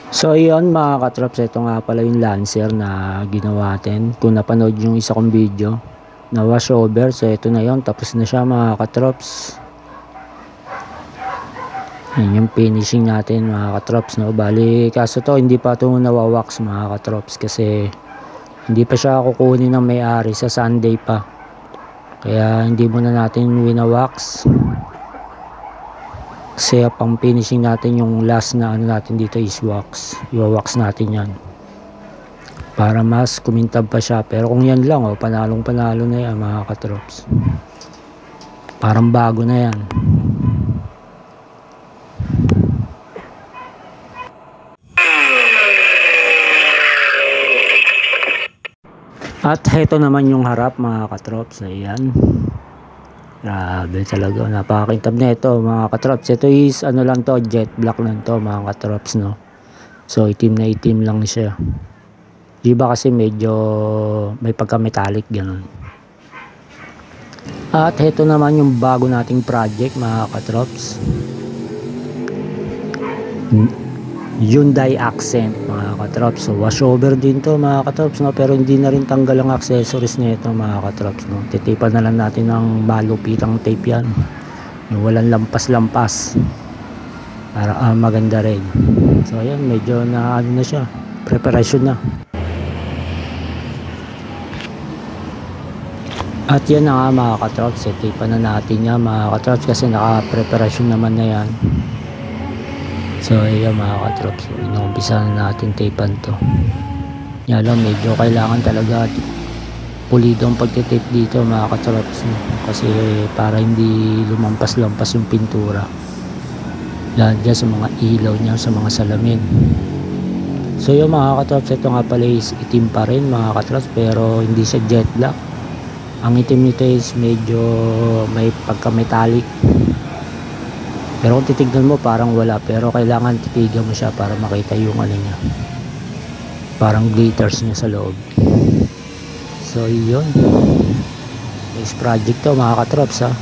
So ayun mga katrops, ito nga pala yung Lancer na ginawa natin. Kung napanood yung isa kong video na wash over, so ito na yun, tapos na siya mga katrops. Yan yung finishing natin mga katrops, no? Bali kaso to hindi pa ito nawawax mga katrops kasi hindi pa siya kukunin ng may-ari, sa Sunday pa, kaya hindi muna natin winawax. Kasi pang finishing natin yung last na ano natin dito is wax. Iwawax natin yan para mas kumintab pa siya. Pero kung yan lang, panalong panalo na yan mga katrops. Parang bago na yan. At heto naman yung harap mga katrops. Ayan. Grabe talaga, napakakintab na ito mga katrops. Ito is ano lang to, jet black lang to mga katrops, no. So itim na itim lang siya. Iba kasi medyo may pagka metallic ganun. At ito naman yung bago nating project mga katrops, Hyundai Accent mga katrops. So wash over din to mga katrops, no? Pero hindi na rin tanggal ang accessories nito mga katrops, no? Titipan na lang natin ng malupitang tape yan, yung walang lampas-lampas para maganda rin. So ayan, medyo na ano na siya, preparation na. At yan na nga mga katrops, titipan na natin yan mga katrops kasi naka-preparation naman na yan. So ayan mga katrops, inuumpisa na natin tapean to. Yan lang, medyo kailangan talaga pulido ang pagtitape dito mga katrops, no? Kasi para hindi lumampas-lampas yung pintura dyan sa mga ilaw niya, sa mga salamin. So yung mga katrops, ito nga pala is itim pa rin mga katrops, pero hindi siya jet black. Ang itim nito is medyo may pagka metallic. Pero kung titignan mo parang wala, pero kailangan titigan mo siya para makita yung ano niya, parang glitters niya sa loob. So yun, next project to mga katrops ha.